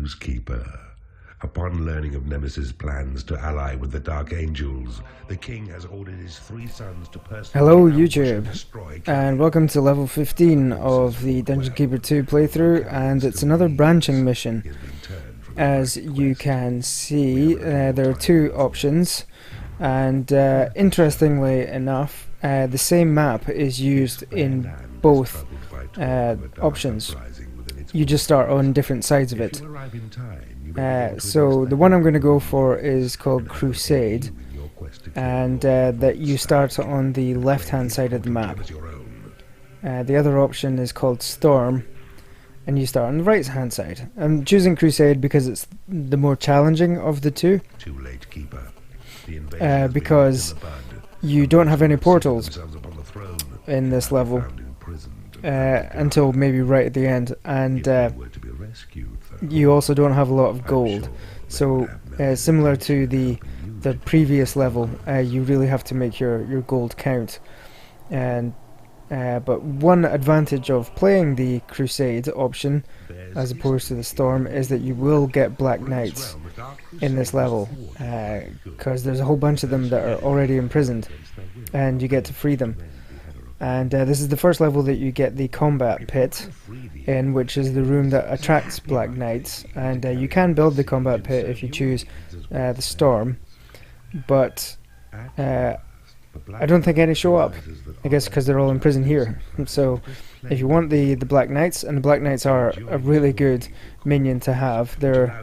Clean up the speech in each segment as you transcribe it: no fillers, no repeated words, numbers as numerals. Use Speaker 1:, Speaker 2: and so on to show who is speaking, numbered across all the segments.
Speaker 1: News, Keeper. Upon learning of Nemesis' plans to ally with the Dark Angels, the king has ordered his 3 sons to personally
Speaker 2: Hello
Speaker 1: ambush and
Speaker 2: YouTube,
Speaker 1: destroy
Speaker 2: and welcome to level 15 of the Dungeon Keeper 2 playthrough, and it's another branching mission. As you can see, there are 2 options, and interestingly enough, the same map is used in both options. You just start on different sides of it. So the one I'm going to go for is called Crusade, and that you start on the left hand side of the map. The other option is called Storm, and you start on the right hand side. I'm choosing Crusade because it's the more challenging of the 2, because you don't have any portals in this level until maybe right at the end, and you also don't have a lot of gold. So similar to the previous level, you really have to make your gold count. And but one advantage of playing the Crusade option as opposed to the Storm is that you will get Black Knights in this level, because there's a whole bunch of them that are already imprisoned and you get to free them. And this is the first level that you get the combat pit in, which is the room that attracts Black Knights, and you can build the combat pit if you choose the Storm, but I don't think any show up, I guess because they're all in prison here. So if you want the Black Knights, and the Black Knights are a really good minion to have, they're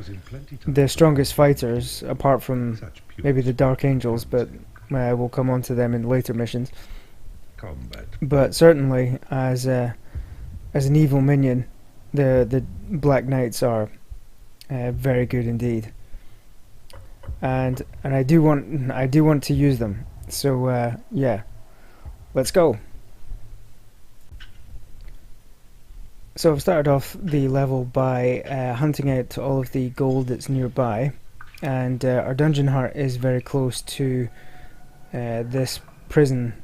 Speaker 2: the strongest fighters apart from maybe the Dark Angels, but we'll come on to them in later missions. But certainly as an evil minion, the Black Knights are very good indeed, and I do want to use them. So yeah, let's go. So I've started off the level by hunting out all of the gold that's nearby, and our dungeon heart is very close to this prison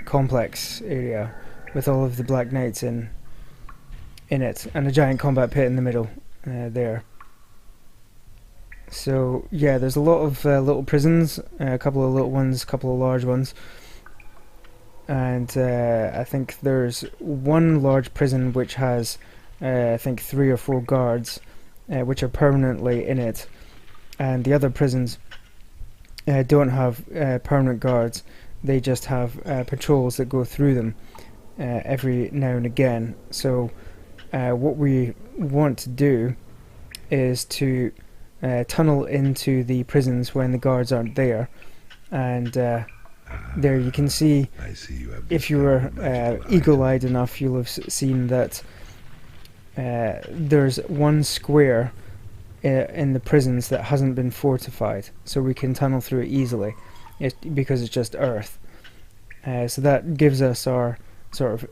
Speaker 2: complex area with all of the Black Knights in it, and a giant combat pit in the middle there. So yeah, there's a lot of little prisons, a couple of little ones, a couple of large ones, and I think there's one large prison which has I think 3 or 4 guards which are permanently in it, and the other prisons don't have permanent guards. They just have patrols that go through them every now and again. So what we want to do is to tunnel into the prisons when the guards aren't there, and there you can see, if you were eagle-eyed enough, you'll have seen that there's one square in the prisons that hasn't been fortified, so we can tunnel through it easily. Because it's just earth, so that gives us our sort of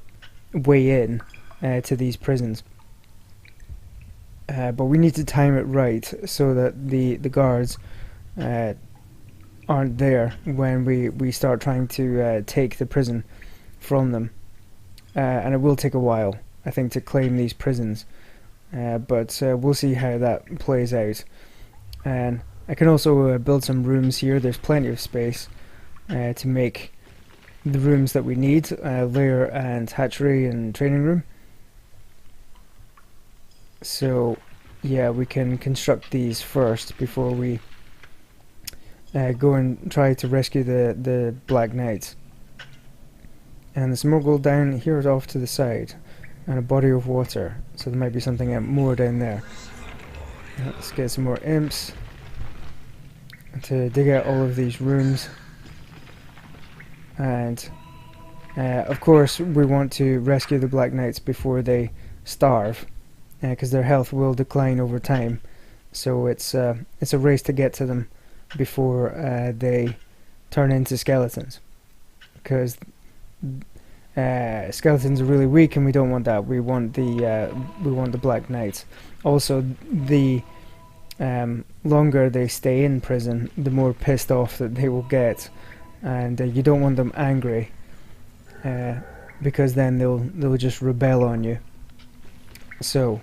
Speaker 2: way in to these prisons. But we need to time it right so that the guards aren't there when we start trying to take the prison from them, and it will take a while, I think, to claim these prisons, but we'll see how that plays out. And I can also build some rooms here. There's plenty of space to make the rooms that we need, lair and hatchery and training room. So yeah, we can construct these first before we go and try to rescue the Black Knights. And there's more gold down here off to the side, and a body of water, so there might be something more down there. Let's get some more imps to dig out all of these rooms, and of course we want to rescue the Black Knights before they starve, because their health will decline over time. So it's a race to get to them before they turn into skeletons, because skeletons are really weak, and we don't want that. We want the Black Knights. Also, the longer they stay in prison, the more pissed off that they will get, and you don't want them angry, because then they'll just rebel on you. So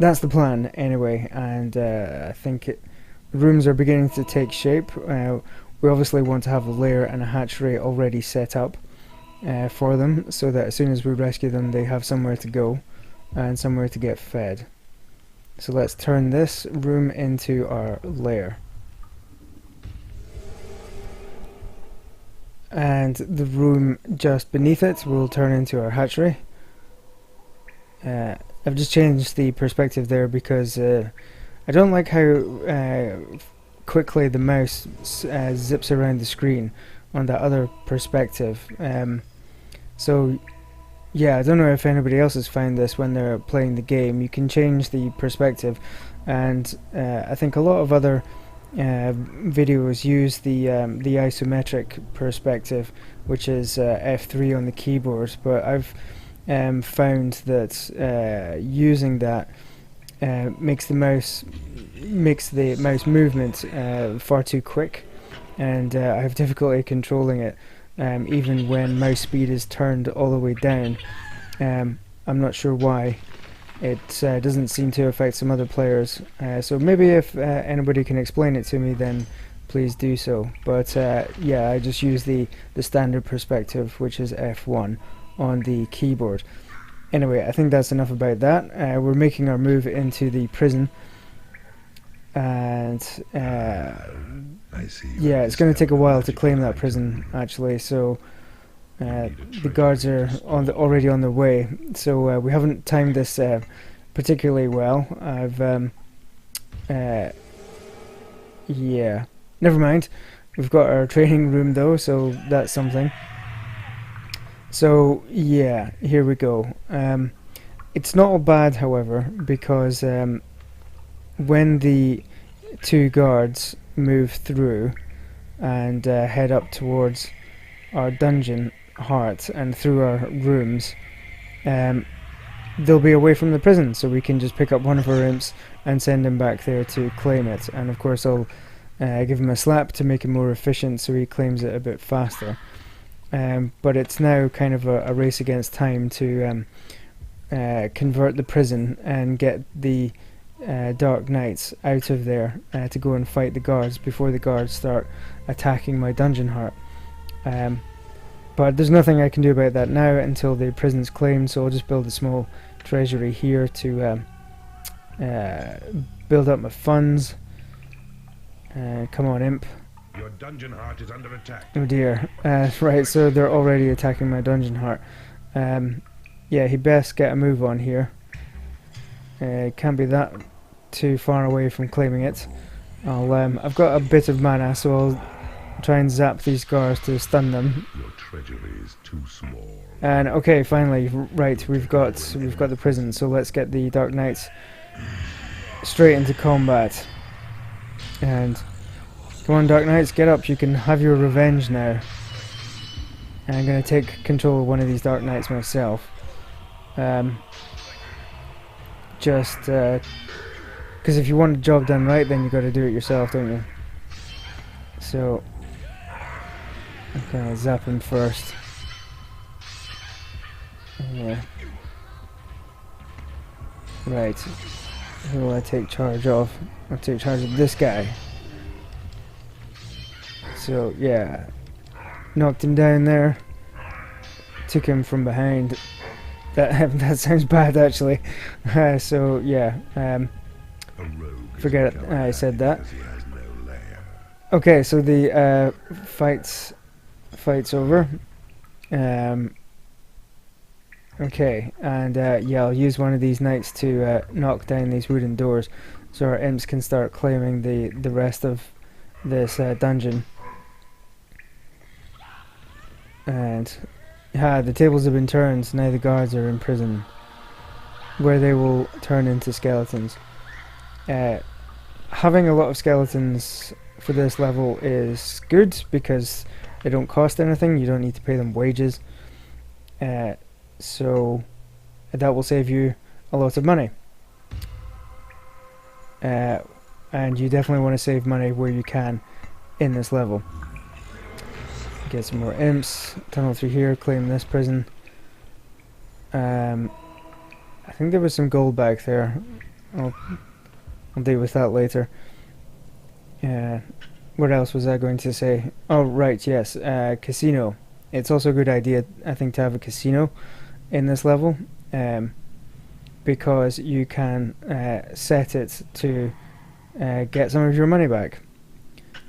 Speaker 2: that's the plan anyway, and I think the rooms are beginning to take shape. We obviously want to have a lair and a hatchery already set up for them, so that as soon as we rescue them they have somewhere to go and somewhere to get fed. So let's turn this room into our lair. And the room just beneath it will turn into our hatchery. I've just changed the perspective there because I don't like how quickly the mouse zips around the screen on that other perspective. So yeah, I don't know if anybody else has found this when they're playing the game. You can change the perspective, and I think a lot of other videos use the isometric perspective, which is F3 on the keyboard, but I've found that using that makes the mouse movement far too quick, and I have difficulty controlling it even when mouse speed is turned all the way down. I'm not sure why. It doesn't seem to affect some other players, so maybe if anybody can explain it to me, then please do so. But yeah, I just use the standard perspective, which is F1 on the keyboard. Anyway, I think that's enough about that. We're making our move into the prison, and yeah, it's going to take a while to claim that prison actually, so the guards are already on their way, so we haven't timed this particularly well. Yeah, never mind. We've got our training room though, so that's something. So yeah, here we go. It's not all bad, however, because when the two guards move through and head up towards our dungeon heart and through our rooms, they'll be away from the prison, so we can just pick up one of our imps and send him back there to claim it. And of course I'll give him a slap to make him more efficient so he claims it a bit faster. But it's now kind of a race against time to convert the prison and get the Dark Knights out of there to go and fight the guards before the guards start attacking my dungeon heart. But there's nothing I can do about that now until the prison's claimed, so I'll just build a small treasury here to build up my funds. Come on, imp.
Speaker 1: Your dungeon heart is under attack.
Speaker 2: Oh dear. Right, so they're already attacking my dungeon heart. Yeah, he best get a move on here. Can't be that too far away from claiming it. I've got a bit of mana, so I'll try and zap these guards to stun them.
Speaker 1: Your treasury is too small.
Speaker 2: And okay, finally, right, we've got the prison, so let's get the Dark Knights straight into combat. And come on, Dark Knights, get up, you can have your revenge now. And I'm going to take control of one of these Dark Knights myself. Just because if you want the job done right, then you got to do it yourself, don't you? So I'm gonna zap him first. Yeah. Right. Who will I take charge of? I'll take charge of this guy. So yeah, knocked him down there. Took him from behind. That sounds bad actually. So yeah. Forget it. I said that. Okay, so the fight's over. Okay, and yeah, I'll use one of these knights to knock down these wooden doors, so our imps can start claiming the rest of this dungeon. And the tables have been turned, so now the guards are in prison, where they will turn into skeletons. Having a lot of skeletons for this level is good because they don't cost anything. You don't need to pay them wages, so that will save you a lot of money. And you definitely want to save money where you can in this level. Get some more imps, tunnel through here, claim this prison. I think there was some gold back there. I'll deal with that later. What else was I going to say? Oh, right, yes, casino. It's also a good idea, I think, to have a casino in this level, because you can set it to get some of your money back.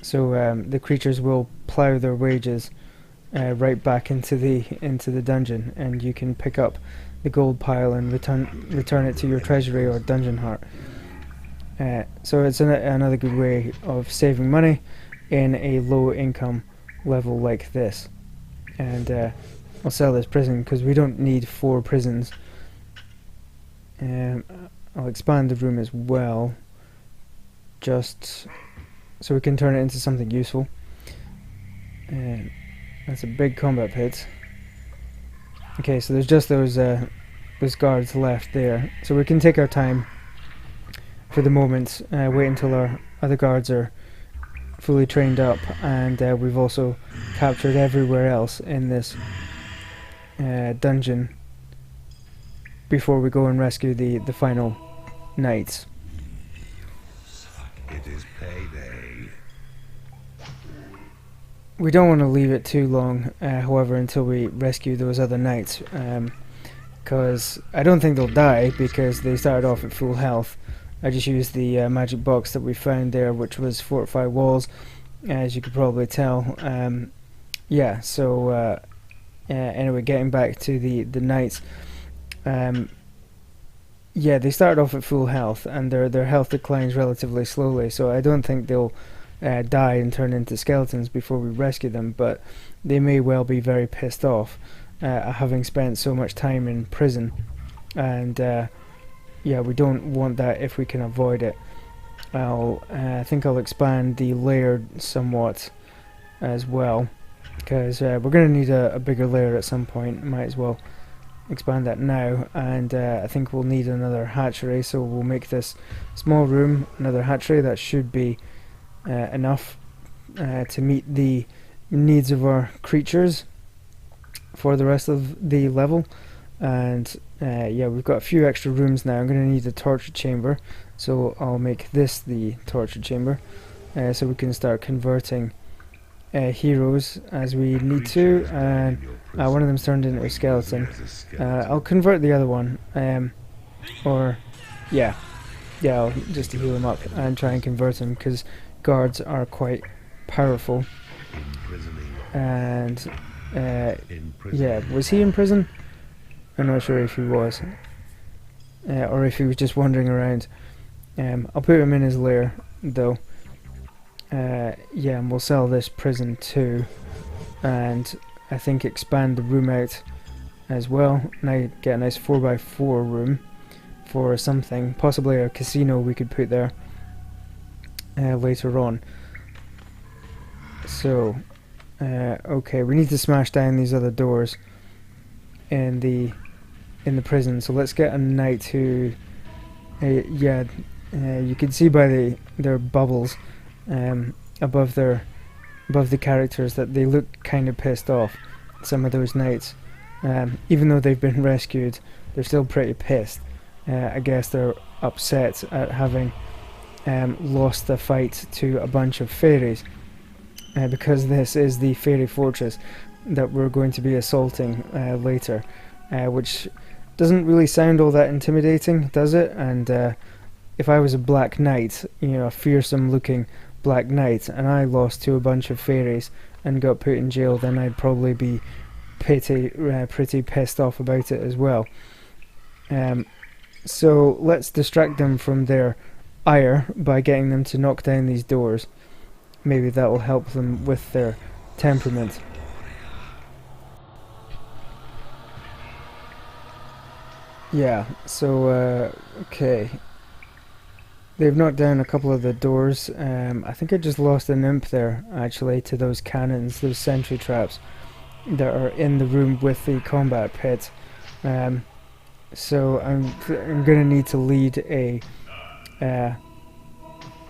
Speaker 2: So the creatures will plough their wages right back into the dungeon, and you can pick up the gold pile and return it to your treasury or dungeon heart. So it's another good way of saving money in a low income level like this. And I'll sell this prison because we don't need 4 prisons. I'll expand the room as well, just so we can turn it into something useful. That's a big combat pit. Okay, so there's just those guards left there, so we can take our time for the moment, wait until our other guards are fully trained up, and we've also captured everywhere else in this dungeon before we go and rescue the final knights.
Speaker 1: It is payday.
Speaker 2: We don't want to leave it too long, however, until we rescue those other knights, because I don't think they'll die because they started off at full health. I just used the magic box that we found there, which was fortify walls, as you could probably tell. Yeah, so anyway, getting back to the knights. Yeah, they started off at full health, and their health declines relatively slowly, so I don't think they'll die and turn into skeletons before we rescue them, but they may well be very pissed off having spent so much time in prison, and yeah, we don't want that if we can avoid it. I think I'll expand the layer somewhat as well, because we're going to need a bigger layer at some point. Might as well expand that now, and I think we'll need another hatchery, so we'll make this small room another hatchery. That should be enough to meet the needs of our creatures for the rest of the level. And yeah, we've got a few extra rooms now. I'm going to need a torture chamber, so I'll make this the torture chamber, so we can start converting heroes as we need to. And one of them's turned into a skeleton. I'll convert the other one, or yeah, I'll just heal him up and try and convert him, because guards are quite powerful. And yeah, was he in prison? I'm not sure if he was, or if he was just wandering around. I'll put him in his lair, though. Yeah, and we'll sell this prison too, and I think expand the room out as well. Now get a nice 4x4 room for something, possibly a casino we could put there later on. So, okay, we need to smash down these other doors in the prison. So let's get a knight who, yeah, you can see by their bubbles above the characters that they look kind of pissed off. Some of those knights, even though they've been rescued, they're still pretty pissed. I guess they're upset at having lost the fight to a bunch of fairies, because this is the fairy fortress that we're going to be assaulting later, which doesn't really sound all that intimidating, does it? And if I was a black knight, you know, a fearsome looking black knight, and I lost to a bunch of fairies and got put in jail, then I'd probably be pretty pissed off about it as well. So let's distract them from their ire by getting them to knock down these doors. Maybe that will help them with their temperament. Yeah, so okay, they've knocked down a couple of the doors. I think I just lost an imp there, actually, to those cannons, those sentry traps that are in the room with the combat pit. So I'm gonna need to lead a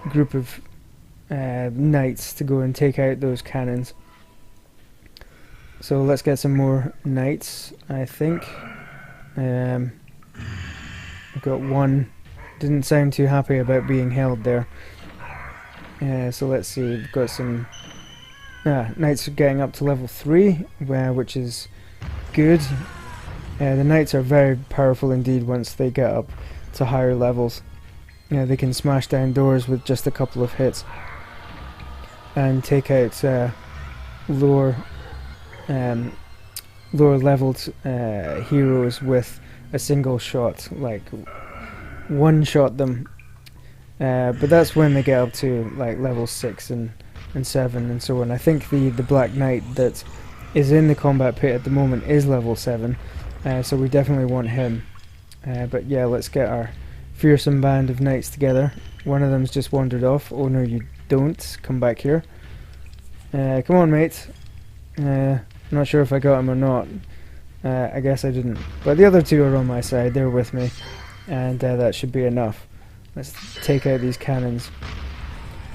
Speaker 2: group of knights to go and take out those cannons. So let's get some more knights, I think. I've got one didn't sound too happy about being held there. So let's see, we've got some knights getting up to level 3, which is good. The knights are very powerful indeed once they get up to higher levels. They can smash down doors with just a couple of hits and take out lower leveled heroes with a single shot, like one shot them. But that's when they get up to like level 6 and 7 and so on. I think the Black Knight that is in the combat pit at the moment is level 7, so we definitely want him. But yeah, let's get our fearsome band of knights together. One of them's just wandered off. Oh no, you don't. Come back here. Come on, mate. Not sure if I got him or not. I guess I didn't. But the other two are on my side. They're with me. And that should be enough. Let's take out these cannons.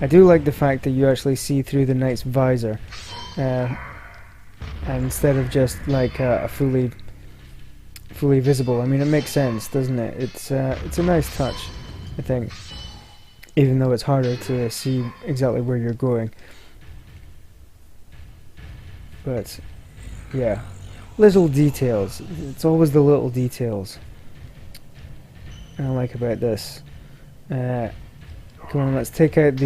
Speaker 2: I do like the fact that you actually see through the knight's visor. And instead of just like a fully visible. I mean, it makes sense, doesn't it? It's a nice touch, I think. Even though it's harder to see exactly where you're going. But yeah, little details. It's always the little details I like about this. Come on, let's take out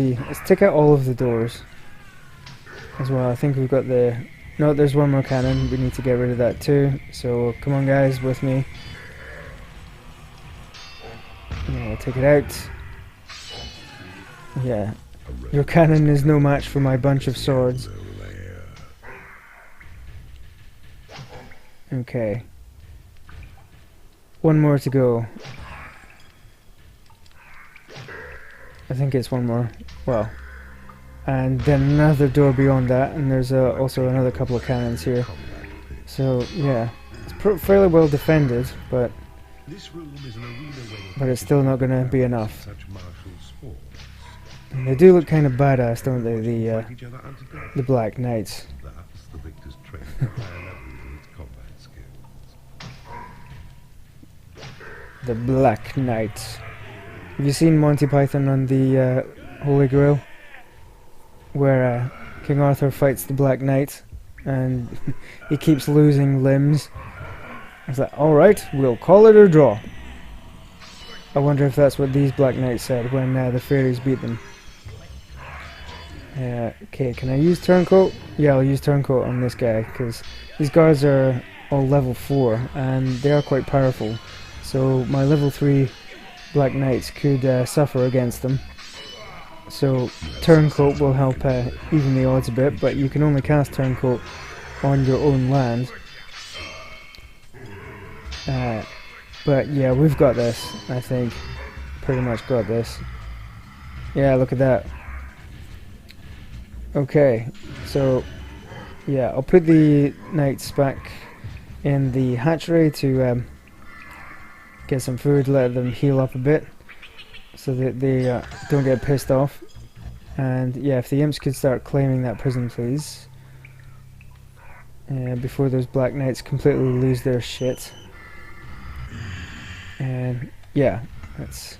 Speaker 2: all of the doors as well. I think we've got no, there's one more cannon. We need to get rid of that too. So come on, guys, with me. Yeah, we'll take it out. Yeah, your cannon is no match for my bunch of swords. Okay. One more to go. I think it's one more. Well, and then another door beyond that, and there's also another couple of cannons here. So yeah, it's fairly well defended, but it's still not going to be enough. And they do look kind of badass, don't they? The Black Knights. The Black Knights. Have you seen Monty Python on the Holy Grail? Where King Arthur fights the Black Knight and he keeps losing limbs. It's like, alright, we'll call it a draw. I wonder if that's what these Black Knights said when the fairies beat them. Okay, can I use Turncoat? Yeah, I'll use Turncoat on this guy, because these guards are all level 4 and they are quite powerful. So my level 3 Black Knights could suffer against them. So Turncoat will help even the odds a bit, but you can only cast Turncoat on your own land. But yeah, we've got this, I think. Pretty much got this. Yeah, look at that. Okay, so yeah, I'll put the knights back in the hatchery to get some food, let them heal up a bit, so that they don't get pissed off. And yeah, if the imps could start claiming that prison, please, before those Black Knights completely lose their shit. And yeah, let's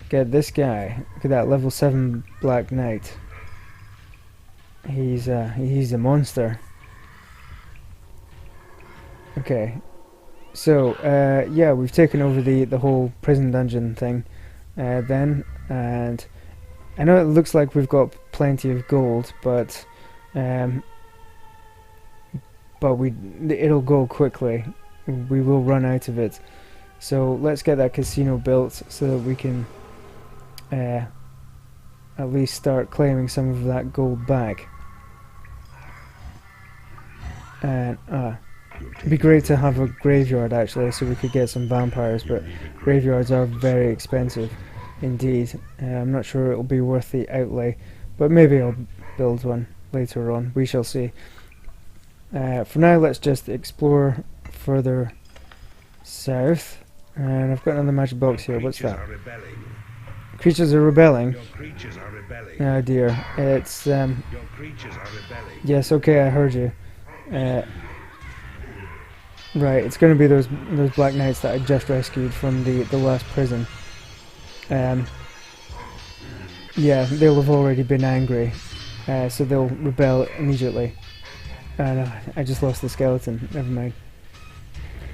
Speaker 2: get this guy. Look at that, level 7 Black Knight. He's a monster. Okay, so yeah, we've taken over the whole prison dungeon thing then, and I know it looks like we've got plenty of gold, but it'll go quickly. We will run out of it. So let's get that casino built so that we can at least start claiming some of that gold back. And it'd be great to have a graveyard actually, so we could get some vampires, but graveyards are very expensive indeed. I'm not sure it'll be worth the outlay, but maybe I'll build one later on. We shall see. For now, let's just explore further south. And I've got another magic box here. What's that? Creatures are rebelling.
Speaker 1: Your creatures are rebelling.
Speaker 2: Oh dear. It's
Speaker 1: Your creatures are rebelling.
Speaker 2: yes, okay, I heard you. Right, it's going to be those Black Knights that I just rescued from the last prison. yeah, they'll have already been angry, so they'll rebel immediately. And I just lost the skeleton, never mind.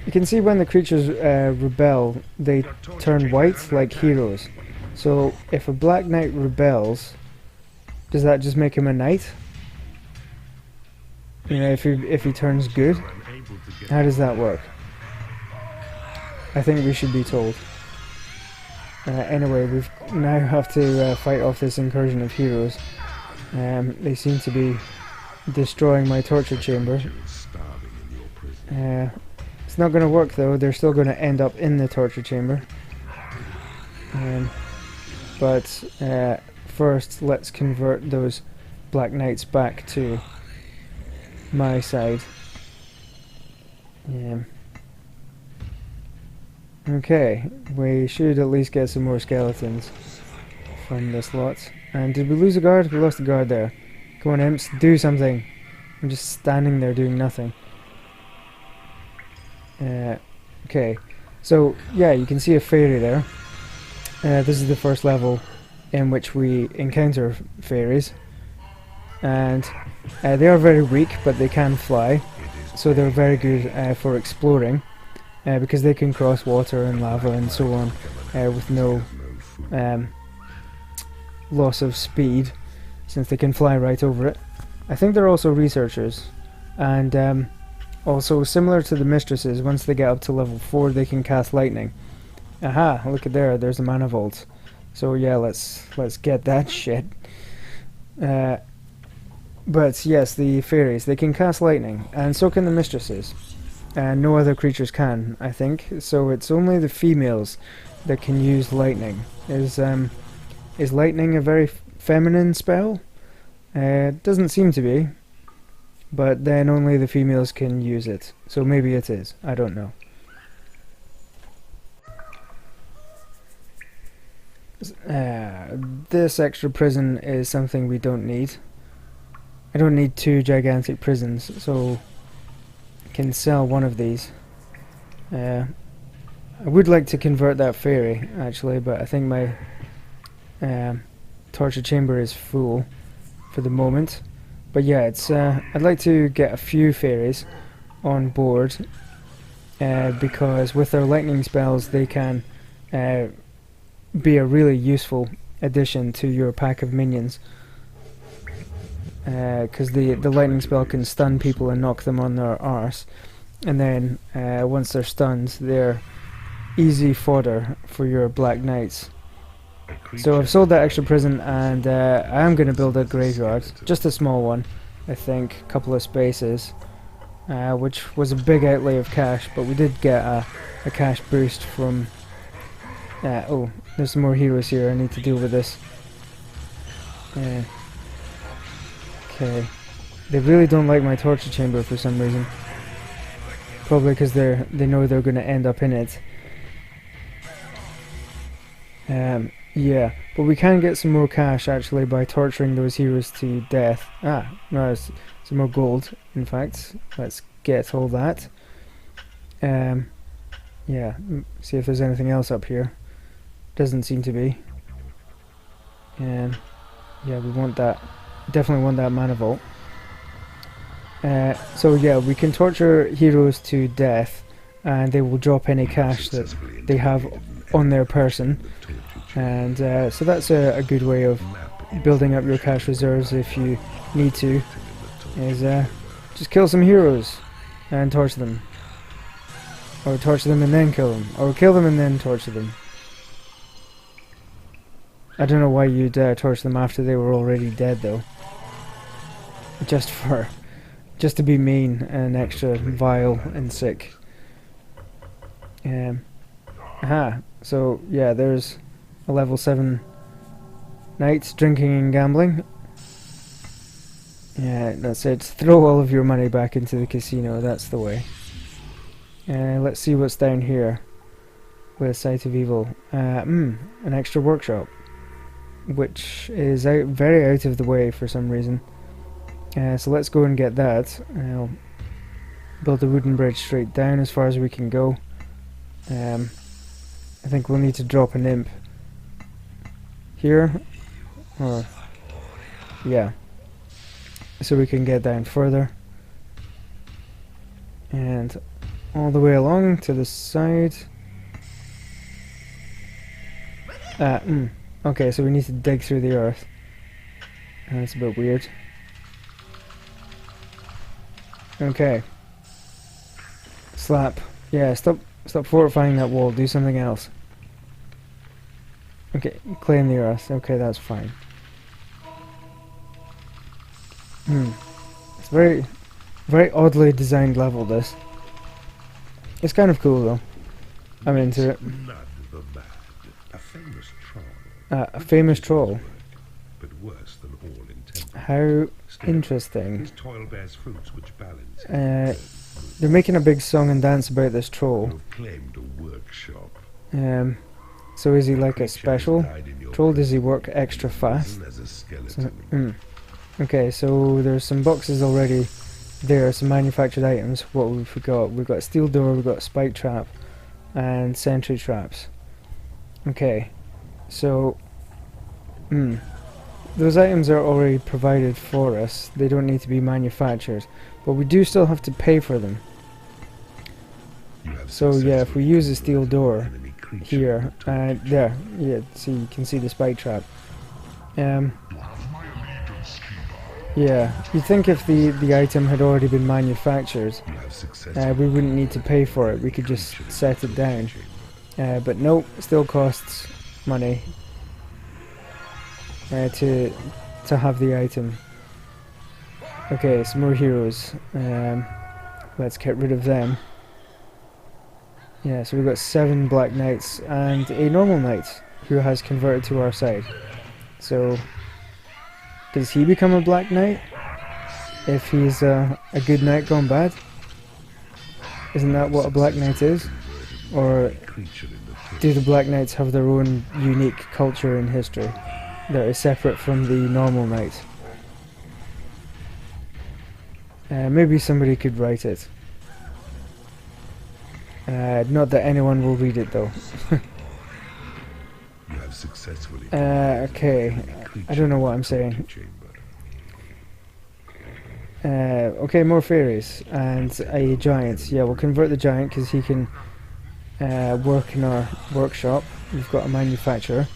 Speaker 2: You can see when the creatures rebel, they turn white like heroes. So if a black knight rebels, does that just make him a knight? You know, if he turns good? How does that work? I think we should be told. Anyway, we now have to fight off this incursion of heroes. They seem to be destroying my torture chamber. It's not going to work though, they're still going to end up in the torture chamber. But first let's convert those black knights back to my side. Okay, we should at least get some more skeletons from this lot. And did we lose a guard? We lost a guard there. Come on, imps, do something. I'm just standing there doing nothing. Okay, so yeah, you can see a fairy there. This is the first level in which we encounter fairies. And they are very weak, but they can fly. So they're very good for exploring. Because they can cross water and lava and so on with no loss of speed, since they can fly right over it. I think they're also researchers, and also similar to the mistresses, once they get up to level 4 they can cast lightning. Aha, look at there's a mana vault. So yeah, let's get that shit. But yes, the fairies, they can cast lightning, and so can the mistresses. And no other creatures can, I think. So it's only the females that can use lightning. Is lightning a very feminine spell? It doesn't seem to be. But then only the females can use it. So maybe it is. I don't know. This extra prison is something we don't need. I don't need 2 gigantic prisons, so can sell one of these. I would like to convert that fairy actually, but I think my torture chamber is full for the moment. But yeah, it's I'd like to get a few fairies on board because with their lightning spells they can be a really useful addition to your pack of minions. Because the lightning spell can stun people and knock them on their arse, and then once they're stunned, they're easy fodder for your black knights. So I've sold that extra prison, and I am going to build a graveyard, just a small one, I think, a couple of spaces, which was a big outlay of cash, but we did get a cash boost from... oh, there's some more heroes here, I need to deal with this. Okay, they really don't like my torture chamber for some reason. Probably because they know they're going to end up in it. Yeah, but we can get some more cash actually by torturing those heroes to death. Ah, no, there's some more gold. In fact, let's get all that. Yeah, see if there's anything else up here. Doesn't seem to be. Yeah, we want that. Definitely want that mana vault. So yeah, we can torture heroes to death, and they will drop any cash that they have on their person. And so that's a good way of building up your cash reserves if you need to. Is just kill some heroes and torture them, or torture them and then kill them, or kill them and then torture them. I don't know why you'd torture them after they were already dead though. Just to be mean and extra vile and sick. Aha, so yeah, there's a level 7 knight, drinking and gambling. Yeah, that's it. Throw all of your money back into the casino, that's the way. Let's see what's down here with Sight of Evil. An extra workshop, which is very out of the way for some reason. So let's go and get that. I'll build a wooden bridge straight down as far as we can go. I think we'll need to drop an imp here, or yeah, so we can get down further and all the way along to the side. Okay, so we need to dig through the earth. That's a bit weird. Okay. Slap. Yeah, stop fortifying that wall. Do something else. Okay, claim the earth. Okay, that's fine. It's very, very oddly designed level, this. It's kind of cool, though. I'm into it. A famous troll.
Speaker 1: But worse than all intended.
Speaker 2: How interesting.
Speaker 1: His toil bears fruits which balance.
Speaker 2: They're making a big song and dance about this troll.
Speaker 1: You've claimed a workshop.
Speaker 2: So is he like a special troll? Does he work extra fast? Okay, so there's some boxes already there, some manufactured items. What have we got? We've got a steel door, we've got a spike trap, and sentry traps. Okay, so those items are already provided for us. They don't need to be manufactured, but we do still have to pay for them. So yeah, if we use a steel door here, there, yeah, see, you can see the spike trap. Yeah, you'd think if the item had already been manufactured, we wouldn't need to pay for it. We could just set it down. But nope, it still costs money to have the item. Okay, some more heroes. Let's get rid of them. Yeah, so we've got 7 black knights and a normal knight who has converted to our side. So, does he become a black knight if he's a good knight gone bad? Isn't that what a black knight is? Or do the black knights have their own unique culture and history that is separate from the normal knight? Maybe somebody could write it. Not that anyone will read it though. Okay, I don't know what I'm saying. Okay, more fairies and a giant. Yeah, we'll convert the giant because he can work in our workshop. We've got a manufacturer.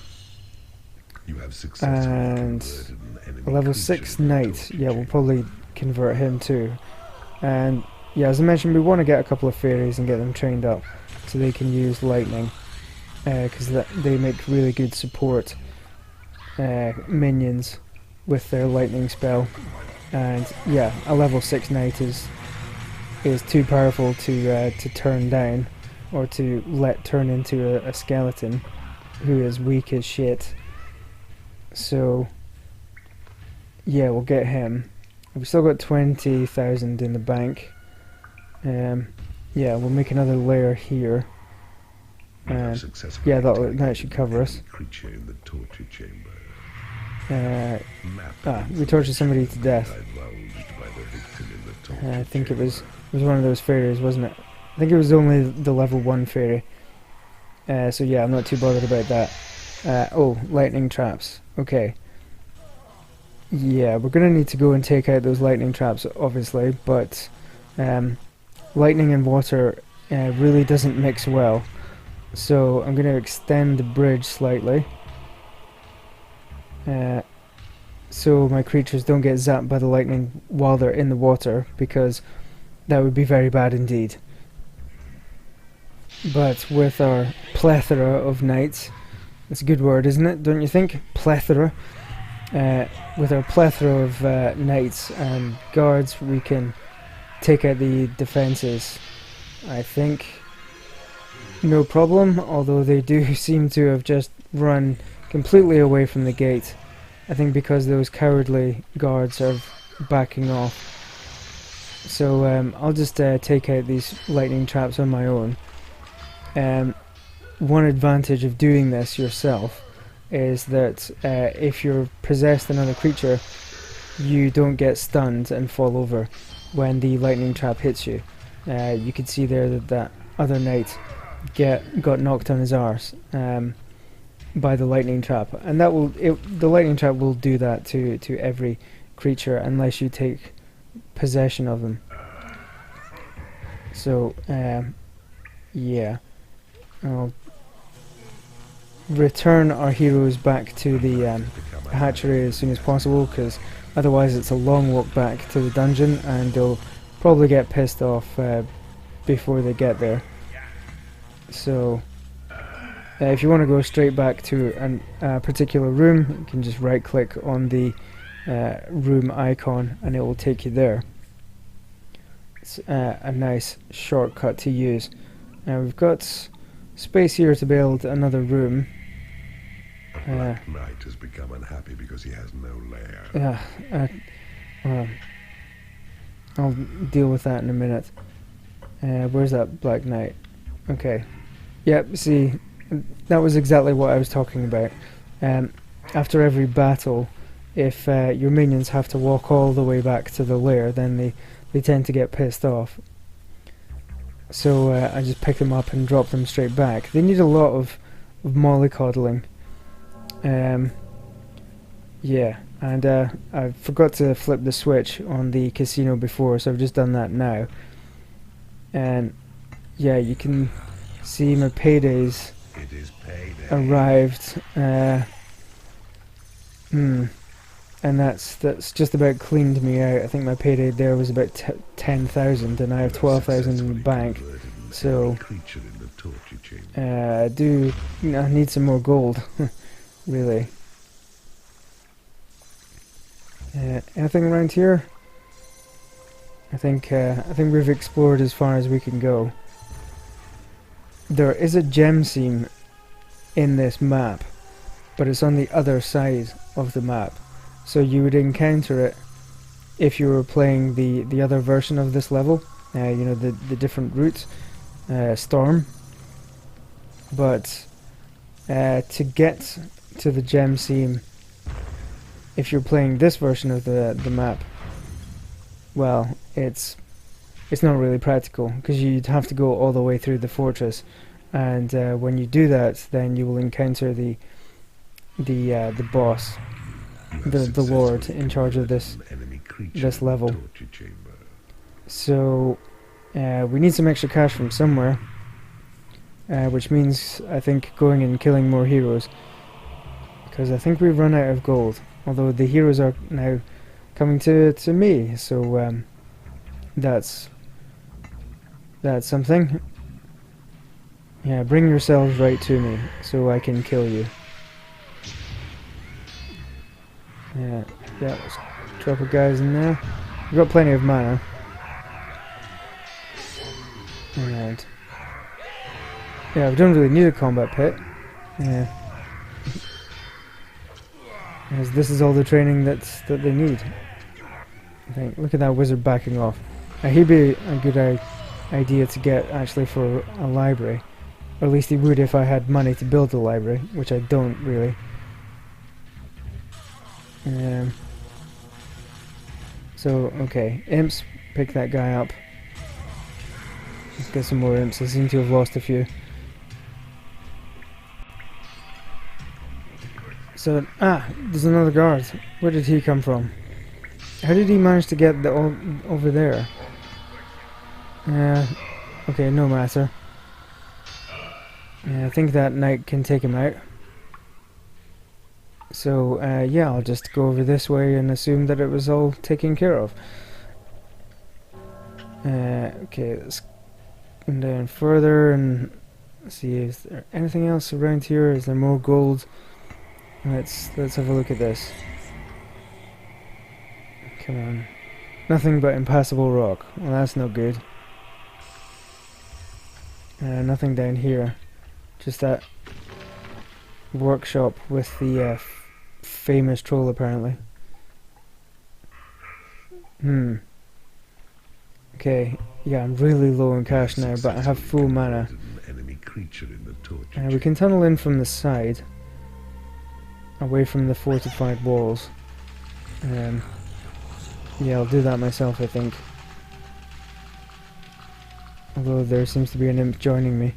Speaker 2: And a level 6 knight. Yeah, we'll probably convert him too. And yeah, as I mentioned, we want to get a couple of fairies and get them trained up so they can use lightning, because they make really good support minions with their lightning spell. And yeah, a level 6 knight is too powerful to turn down, or to let turn into a skeleton who is weak as shit. So yeah, we'll get him. We've still got 20,000 in the bank. Yeah, we'll make another layer here. Yeah, that should cover us. We tortured somebody to death. I think it was one of those fairies, wasn't it? I think it was only the level 1 fairy. So yeah, I'm not too bothered about that. Oh, lightning traps. Okay. Yeah, we're gonna need to go and take out those lightning traps, obviously, but lightning and water really doesn't mix well. So I'm gonna extend the bridge slightly, so my creatures don't get zapped by the lightning while they're in the water, because that would be very bad indeed. But with our plethora of knights, that's a good word, isn't it? Don't you think? Plethora. With our plethora of knights and guards, we can take out the defences, I think, no problem, although they do seem to have just run completely away from the gate. I think because those cowardly guards are backing off. So I'll just take out these lightning traps on my own. One advantage of doing this yourself is that if you're possessed another creature, you don't get stunned and fall over when the lightning trap hits you. You can see there that other knight got knocked on his arse. by the lightning trap, and that will the lightning trap will do that to every creature unless you take possession of them. So yeah, I'll return our heroes back to the hatchery as soon as possible, because otherwise it's a long walk back to the dungeon and they'll probably get pissed off before they get there. So if you want to go straight back to a particular room, you can just right click on the room icon and it will take you there. It's a nice shortcut to use. Now we've got space here to build another room.
Speaker 1: Black Knight has become unhappy because he has no lair.
Speaker 2: Yeah, I'll deal with that in a minute. Where's that Black Knight? Okay. Yep, see, that was exactly what I was talking about. After every battle, if your minions have to walk all the way back to the lair, then they tend to get pissed off. So I just pick them up and drop them straight back. They need a lot of mollycoddling. Yeah, and I forgot to flip the switch on the casino before, so I've just done that now. And yeah, you can see my paydays arrived. And that's just about cleaned me out. I think my payday there was about 10,000, and I have 12,000 in the bank. So I need some more gold, really. Anything around here? I think we've explored as far as we can go. There is a gem seam in this map, but it's on the other side of the map. So you would encounter it if you were playing the other version of this level, you know, the different routes, Storm. But to get to the gem seam, if you're playing this version of the map, well, it's not really practical, because you'd have to go all the way through the fortress, and when you do that, then you will encounter the boss. The Lord in charge of this level. So we need some extra cash from somewhere, which means I think going and killing more heroes, because I think we've run out of gold, although the heroes are now coming to me, so that's something. Yeah, bring yourselves right to me so I can kill you. Yeah, let's drop a guys in there. We've got plenty of mana. And yeah, we don't really need a combat pit. Yeah. As this is all the training that they need. I think. Look at that wizard backing off. He'd be a good idea to get actually for a library. Or at least he would if I had money to build a library, which I don't really. So, okay, imps, pick that guy up. Let's get some more imps. I seem to have lost a few. So, there's another guard. Where did he come from? How did he manage to get over there? Okay, no matter. I think that knight can take him out. So, yeah, I'll just go over this way and assume that it was all taken care of. Okay, let's go down further and see, is there anything else around here? Is there more gold? Let's have a look at this. Come on. Nothing but impassable rock. Well, that's no good. Nothing down here. Just that workshop with the famous troll, apparently. Okay, yeah, I'm really low on cash now, but I have full mana. We can tunnel in from the side, away from the fortified walls. Yeah, I'll do that myself, I think. Although there seems to be an imp joining me.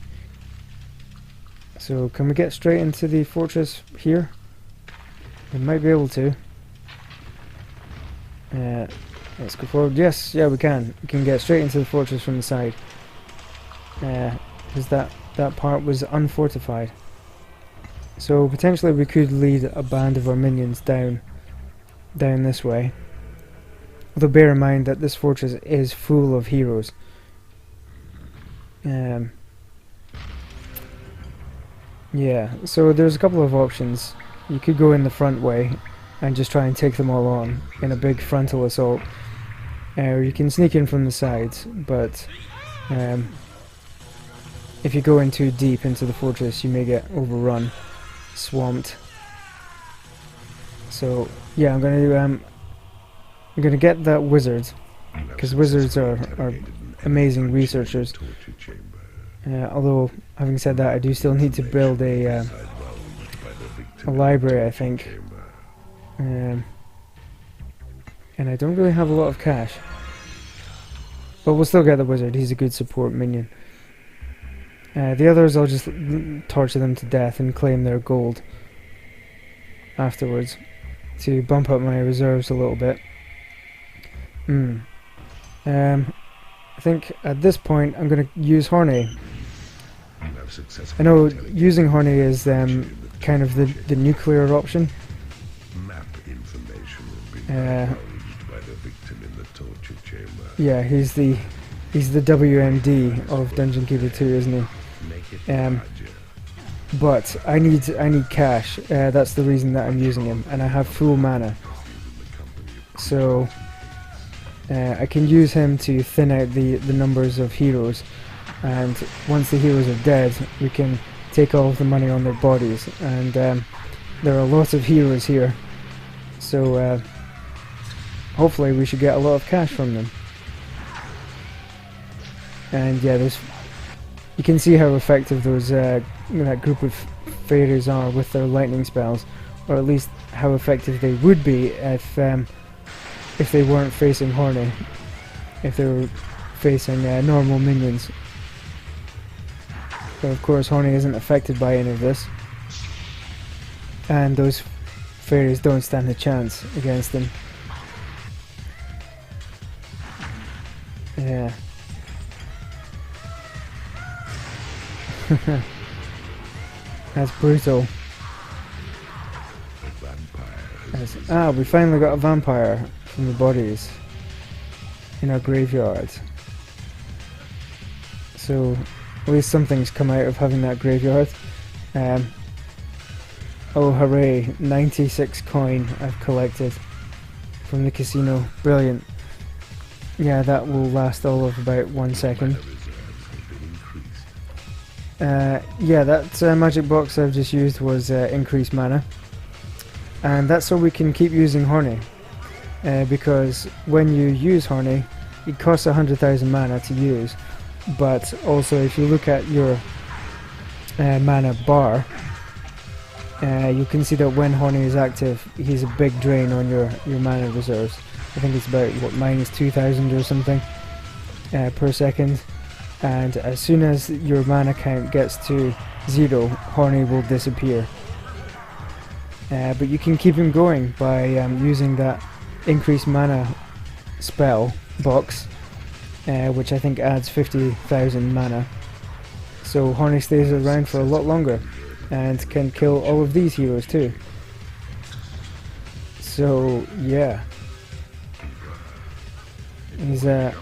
Speaker 2: So can we get straight into the fortress here? We might be able to. Let's go forward. Yes, yeah, we can. We can get straight into the fortress from the side. Because that part was unfortified. So potentially we could lead a band of our minions down this way. Although bear in mind that this fortress is full of heroes. Yeah, so there's a couple of options. You could go in the front way and just try and take them all on in a big frontal assault. Or you can sneak in from the sides, but if you go in too deep into the fortress you may get overrun, swamped. So yeah, I'm gonna get that wizard, because wizards are amazing researchers. Although, having said that, I do still need to build a library, I think. And I don't really have a lot of cash. But we'll still get the wizard, he's a good support minion. The others, I'll just torture them to death and claim their gold afterwards, to bump up my reserves a little bit. I think at this point I'm going to use Horny. I know using Horny is kind of the nuclear option. Yeah, he's the WMD of Dungeon Keeper 2, isn't he? But I need cash. That's the reason that I'm using him, and I have full mana. So I can use him to thin out the numbers of heroes, and once the heroes are dead we can take all of the money on their bodies, and there are a lot of heroes here, so hopefully we should get a lot of cash from them. And yeah, you can see how effective those that group of fairies are with their lightning spells, or at least how effective they would be if they weren't facing Horny, if they were facing normal minions. But of course Horny isn't affected by any of this, and those fairies don't stand a chance against them. Yeah. That's brutal. We finally got a vampire from the bodies in our graveyard. So at least something's come out of having that graveyard. Oh hooray, 96 coin I've collected from the casino. Brilliant. Yeah, that will last all of about 1 second. Yeah, that magic box I've just used was increased mana, and that's so we can keep using Horny, because when you use Horny it costs 100,000 mana to use, but also if you look at your mana bar, you can see that when Horny is active he's a big drain on your mana reserves. I think it's about what, minus 2,000 or something per second. And as soon as your mana count gets to 0, Horny will disappear. But you can keep him going by using that increased mana spell box, which I think adds 50,000 mana. So Horny stays around for a lot longer and can kill all of these heroes too. So yeah, he's there.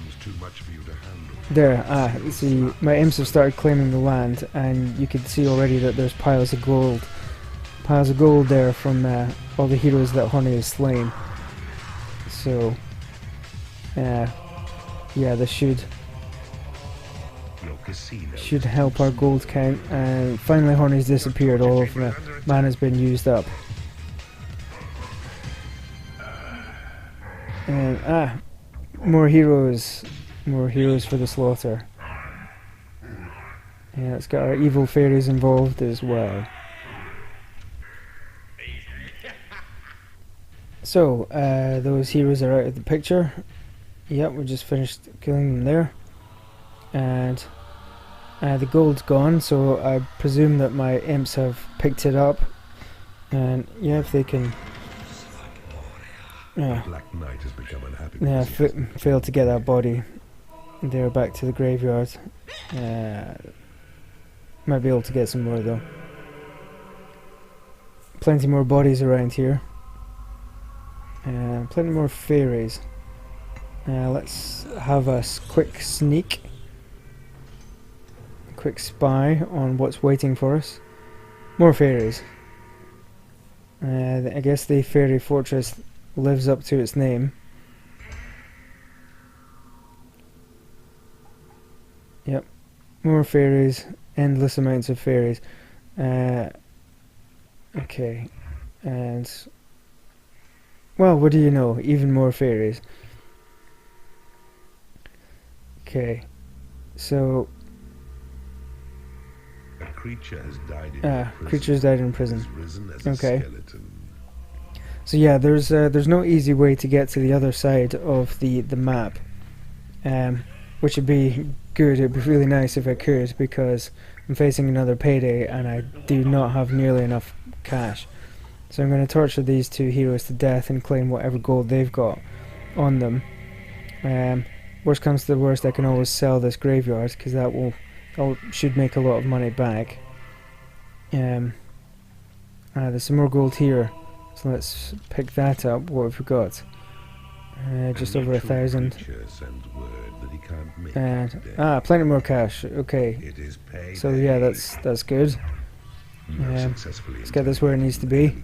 Speaker 2: See, my imps have started claiming the land, and you can see already that there's piles of gold there from all the heroes that Horny has slain. So yeah, this should help our gold count. And finally Horny's disappeared, all of the mana's been used up. And more heroes for the slaughter. Yeah, it's got our evil fairies involved as well. So, those heroes are out of the picture. Yep, we just finished killing them there. And The gold's gone, so I presume that my imps have picked it up. And yeah, if they can...
Speaker 1: Black Knight has become unhappy.
Speaker 2: Yeah, failed to get that body. They're back to the graveyard. Might be able to get some more though. Plenty more bodies around here. Plenty more fairies. Let's have a quick sneak. Quick spy on what's waiting for us. More fairies. I guess the fairy fortress lives up to its name. Yep. More fairies. Endless amounts of fairies. Okay. And... well, what do you know? Even more fairies. Okay. So...
Speaker 1: a creature has died in prison.
Speaker 2: Creature's died in prison.
Speaker 1: Risen as
Speaker 2: Okay.
Speaker 1: a skeleton.
Speaker 2: So yeah, there's no easy way to get to the other side of the map. Which would be good. It'd be really nice if I could, because I'm facing another payday and I do not have nearly enough cash. So I'm going to torture these two heroes to death and claim whatever gold they've got on them. Worst comes to the worst, I can always sell this graveyard, because that should make a lot of money back. There's some more gold here, so let's pick that up. What have we got? Just over 1,000. And plenty more cash. Okay. So yeah, that's good. Let's get this where it needs to be.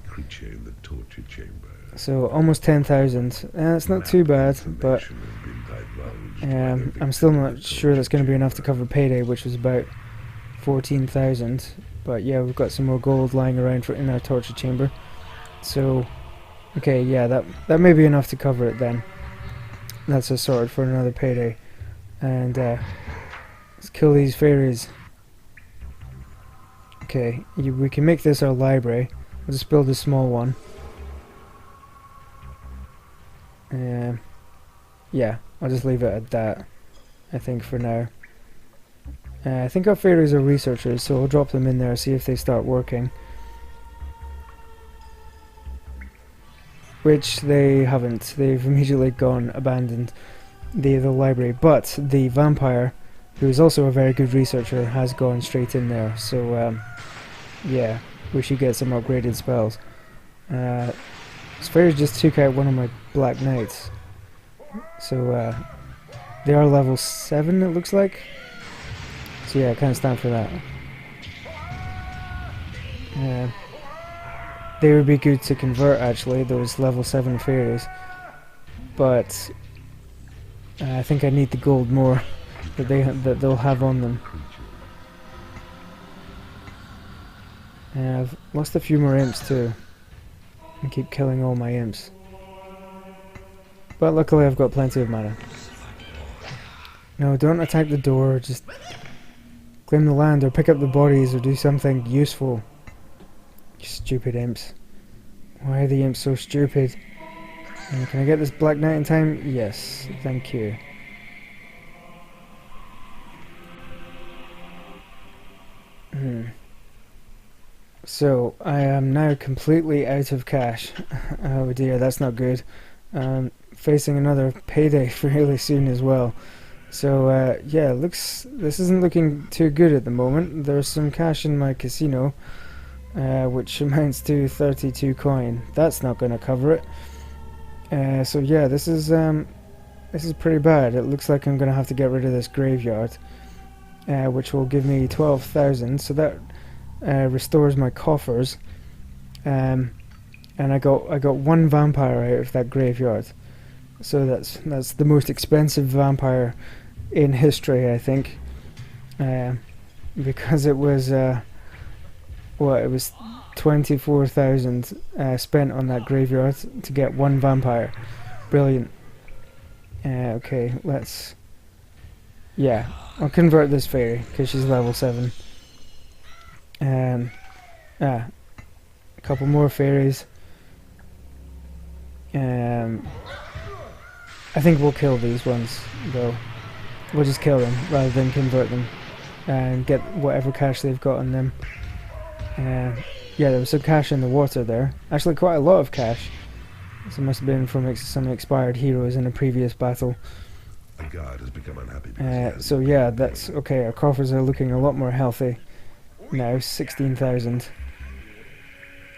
Speaker 2: So almost 10,000. It's not too bad, but I'm still not sure that's going to be enough to cover payday, which was about 14,000. But yeah, we've got some more gold lying around in our torture chamber. So, okay, yeah, that may be enough to cover it then. That's a sword for another payday. And let's kill these fairies. Okay, we can make this our library. I'll just build a small one. Yeah, I'll just leave it at that, I think, for now. I think our fairies are researchers, so I'll drop them in there, see if they start working. Which they haven't. They've immediately abandoned the library. But the vampire, who is also a very good researcher, has gone straight in there. So, yeah, we should get some upgraded spells. This fairy just took out one of my Black Knights. So, they are level 7, it looks like. So yeah, I can't stand for that. They would be good to convert, actually, those level 7 fairies. But I think I need the gold more that they'll have on them. I've lost a few more imps too. I keep killing all my imps. But luckily I've got plenty of mana. No, don't attack the door, just claim the land or pick up the bodies or do something useful. You stupid imps. Why are the imps so stupid? Can I get this Black Knight in time? Yes, thank you. So, I am now completely out of cash. Oh dear, that's not good. Facing another payday fairly soon as well. So, yeah, this isn't looking too good at the moment. There's some cash in my casino, which amounts to 32 coin. That's not going to cover it. So yeah, this is pretty bad. It looks like I'm going to have to get rid of this graveyard, which will give me 12,000. So that restores my coffers, and I got one vampire out of that graveyard. So that's the most expensive vampire in history, I think, because it was it was 24,000 spent on that graveyard to get one vampire. Brilliant. Okay, yeah, I'll convert this fairy because she's level 7. A couple more fairies. I think we'll kill these ones though. We'll just kill them rather than convert them. and get whatever cash they've got on them. Yeah, there was some cash in the water there. Actually, quite a lot of cash. So it must have been from some expired heroes in a previous battle.
Speaker 1: A guard has become unhappy.
Speaker 2: So yeah, that's okay. Our coffers are looking a lot more healthy now. 16,000.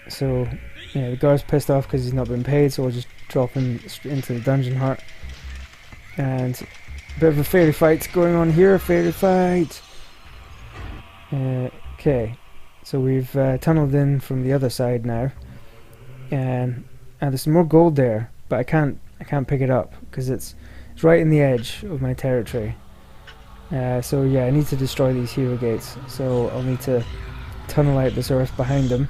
Speaker 2: So yeah, the guard's pissed off because he's not been paid. So we'll just drop him into the dungeon heart. And a bit of a fairy fight going on here. Fairy fight. Okay. So we've tunneled in from the other side now, and there's some more gold there, but I can't pick it up because it's right in the edge of my territory. So yeah, I need to destroy these hero gates. So I'll need to tunnel out this earth behind them.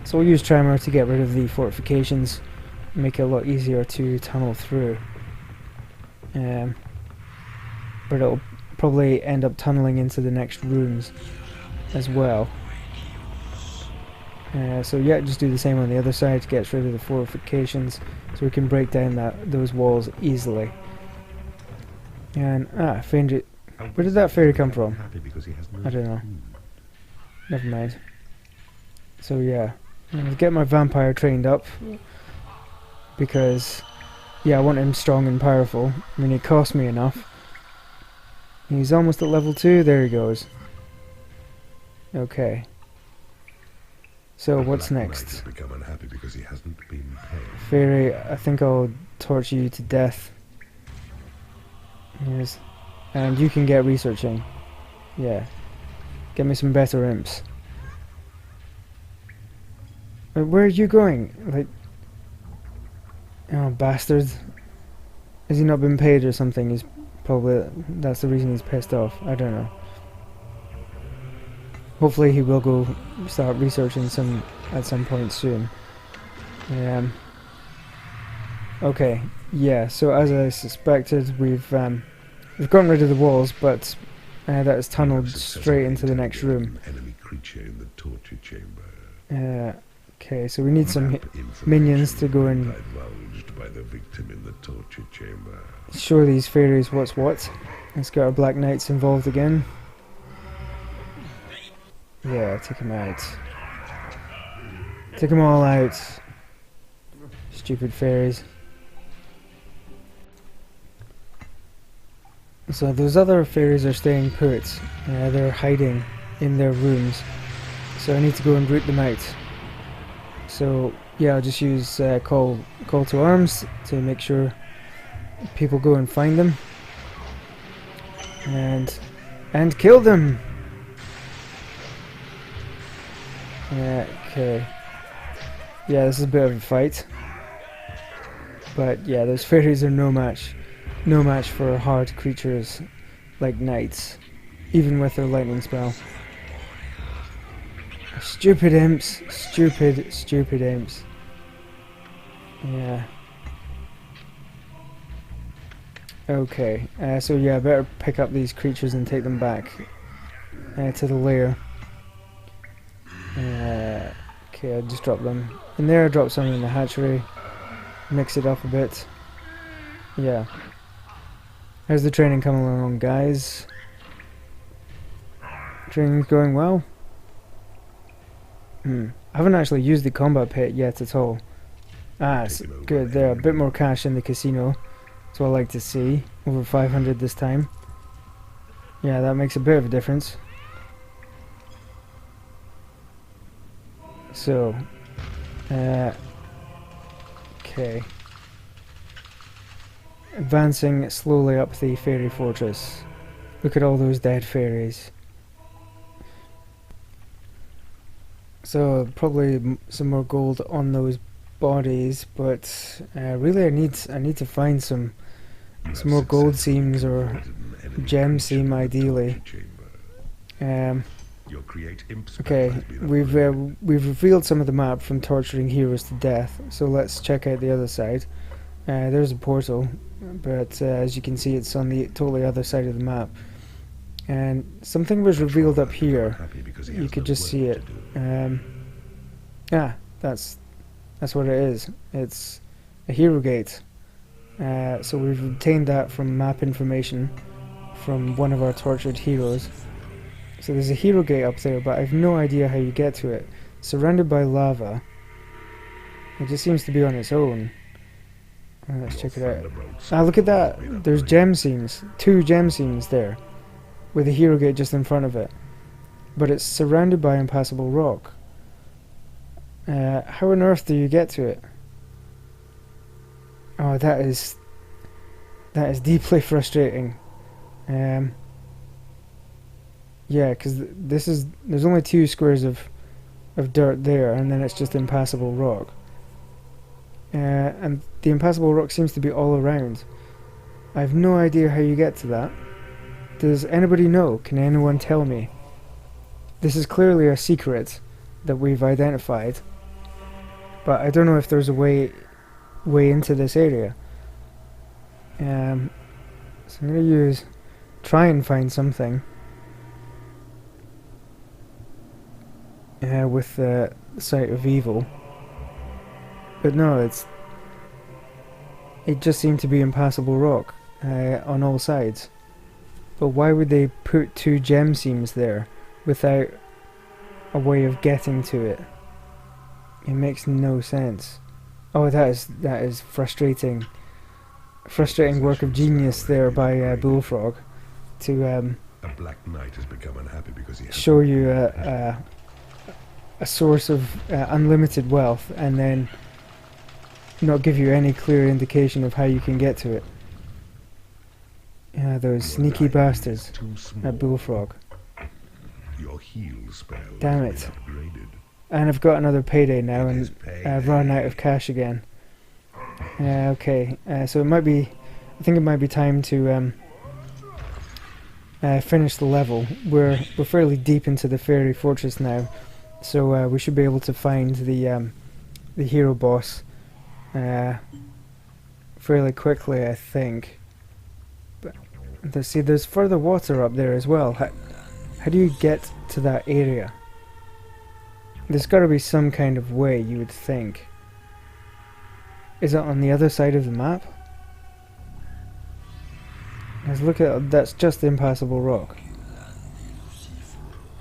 Speaker 2: So we'll use Tremor to get rid of the fortifications, make it a lot easier to tunnel through. But it'll probably end up tunneling into the next rooms as well. So yeah, just do the same on the other side to get rid of the fortifications, so we can break down those walls easily. And Fairy, where did that fairy come from? I don't know. Never mind. So yeah, I'm gonna get my vampire trained up because yeah, I want him strong and powerful. I mean, it cost me enough. He's almost at level 2. There he goes. Okay. So what's next?
Speaker 1: Become unhappy because he hasn't been paid.
Speaker 2: Fairy, I think I'll torture you to death. Yes. And you can get researching. Yeah. Get me some better imps. Where are you going? Like, oh bastard. Has he not been paid or something? He's probably, that's the reason he's pissed off. I don't know. Hopefully he will go start researching at some point soon. Okay, yeah. So as I suspected, we've gotten rid of the walls, but that is tunneled straight into the next room.
Speaker 1: Enemy creature in the torture chamber.
Speaker 2: Okay, so we need some minions to go and
Speaker 1: divulged by the victim in the torture chamber.
Speaker 2: Show these fairies what's what. Let's get our Black Knights involved again. Yeah, take them out. Take them all out. Stupid fairies. So those other fairies are staying put. They're hiding in their rooms. So I need to go and root them out. So yeah, I'll just use call to arms to make sure people go and find them. And kill them! Okay. Yeah, this is a bit of a fight. But yeah, those fairies are no match. No match for hard creatures like knights, even with their lightning spell. Stupid imps. Stupid imps. Yeah. Okay, so yeah, I better pick up these creatures and take them back to the lair. Okay, I'll just drop them in there, drop some in the hatchery, mix it up a bit. Yeah. How's the training coming along, guys? Training's going well? I haven't actually used the combat pit yet at all. It's good there, a bit more cash in the casino. That's what I like to see. Over 500 this time. Yeah, that makes a bit of a difference. So, okay. Advancing slowly up the fairy fortress. Look at all those dead fairies. So, probably some more gold on those bodies, but really I need to find some more gold seams or gem seam ideally. Okay, we've revealed some of the map from torturing heroes to death, so let's check out the other side. There's a portal, but as you can see it's on the totally other side of the map. And something was revealed up here. You could just see it. That's what it is. It's a hero gate. So we've obtained that from map information from one of our tortured heroes. So there's a hero gate up there, but I have no idea how you get to it. Surrounded by lava. It just seems to be on its own. Let's check it out. Ah, look at that! There's gem seams. 2 gem seams there. With a hero gate just in front of it. But it's surrounded by impassable rock. How on earth do you get to it? Oh, that is deeply frustrating. Yeah, because there's only 2 squares of dirt there, and then it's just impassable rock. And the impassable rock seems to be all around. I have no idea how you get to that. Does anybody know? Can anyone tell me? This is clearly a secret that we've identified, but I don't know if there's a way into this area. So I'm gonna try and find something with the Sight of Evil, but no, it just seemed to be impassable rock on all sides. But why would they put 2 gem seams there without a way of getting to it? It makes no sense. Oh, that is frustrating. Frustrating work of genius there by Bullfrog to
Speaker 1: a black knight has become unhappy because he
Speaker 2: show you a source of unlimited wealth and then not give you any clear indication of how you can get to it. Yeah, those sneaky bastards at Bullfrog.
Speaker 1: Your heal spell
Speaker 2: damn it. And I've got another payday now, and I've run out of cash again. Okay, so it might be, I think it might be time to finish the level. We're fairly deep into the fairy fortress now, so we should be able to find the hero boss fairly quickly, I think. But see, there's further water up there as well. How do you get to that area? There's got to be some kind of way, you would think. Is it on the other side of the map? Let's look at that's just impassable rock.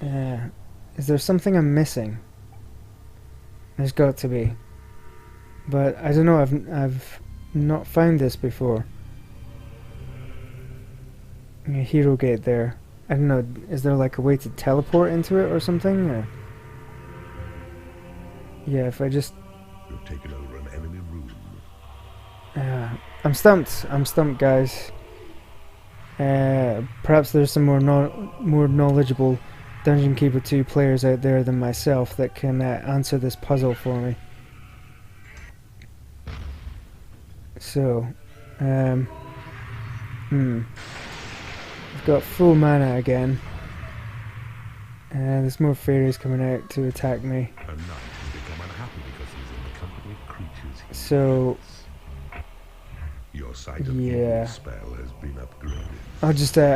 Speaker 2: Is there something I'm missing? There's got to be, but I don't know. I've not found this before. A hero gate there. I don't know. Is there like a way to teleport into it or something? Or yeah, if I just.
Speaker 1: You've taken over an enemy room.
Speaker 2: I'm stumped. I'm stumped, guys. Perhaps there's some more knowledgeable Dungeon Keeper 2 players out there than myself that can answer this puzzle for me. So, I've got full mana again. There's more fairies coming out to attack me. So,
Speaker 1: your sight of evil spell has been upgraded.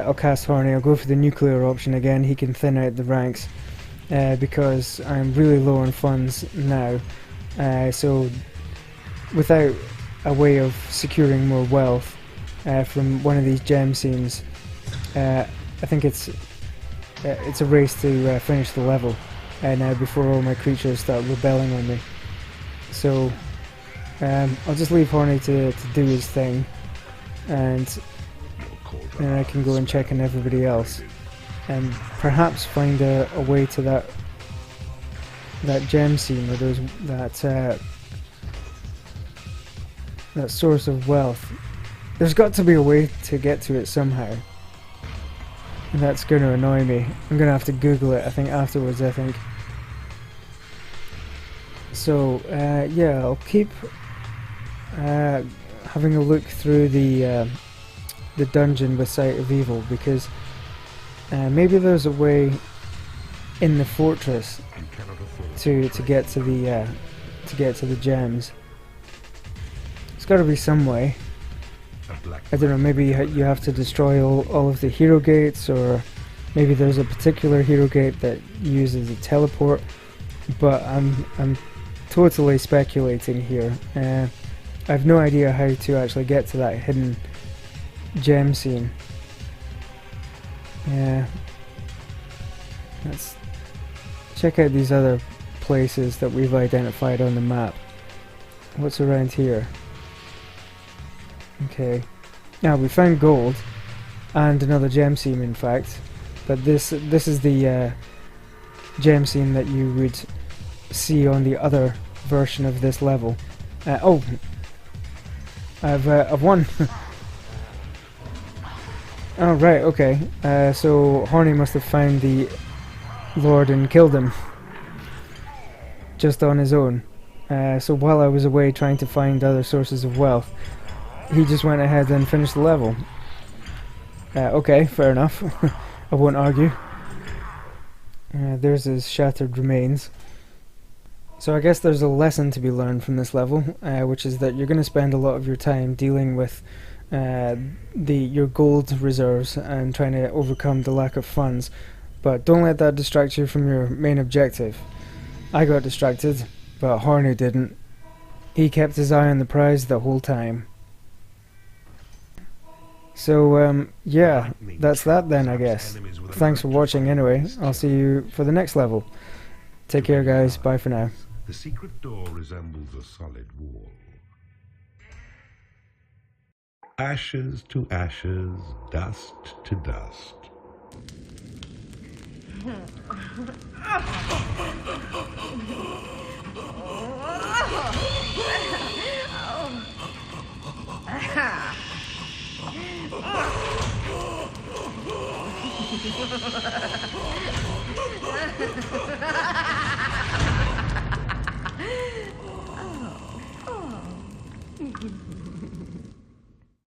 Speaker 2: I'll cast Horny. I'll go for the nuclear option again. He can thin out the ranks because I'm really low on funds now. So without a way of securing more wealth from one of these gem seams, I think it's a race to finish the level now before all my creatures start rebelling on me. So I'll just leave Horny to do his thing, and then I can go and check on everybody else, and perhaps find a way to that gem seam or that source of wealth. There's got to be a way to get to it somehow, and that's going to annoy me. I'm going to have to Google it, I think, afterwards, I think. So, yeah, I'll keep having a look through the dungeon with Sight of Evil, because maybe there's a way in the fortress to get to the gems. There's got to be some way. I don't know, maybe you have to destroy all of the hero gates, or maybe there's a particular hero gate that uses a teleport, but I'm totally speculating here. I have no idea how to actually get to that hidden gem seam. Yeah. Let's check out these other places that we've identified on the map. What's around here? Okay. Now we found gold and another gem seam, in fact, but this is the gem seam that you would see on the other version of this level. Oh, I've won. Oh right, okay. So Horny must have found the Lord and killed him just on his own. So while I was away trying to find other sources of wealth, he just went ahead and finished the level. Okay, fair enough. I won't argue. There's his shattered remains. So I guess there's a lesson to be learned from this level, which is that you're going to spend a lot of your time dealing with your gold reserves and trying to overcome the lack of funds. But don't let that distract you from your main objective. I got distracted, but Horny didn't. He kept his eye on the prize the whole time. So, yeah, that's that then, I guess. Thanks for watching anyway. I'll see you for the next level. Take care, guys. Bye for now.
Speaker 1: The secret door resembles a solid wall. Ashes to ashes, dust to dust.
Speaker 3: Ha ha ha!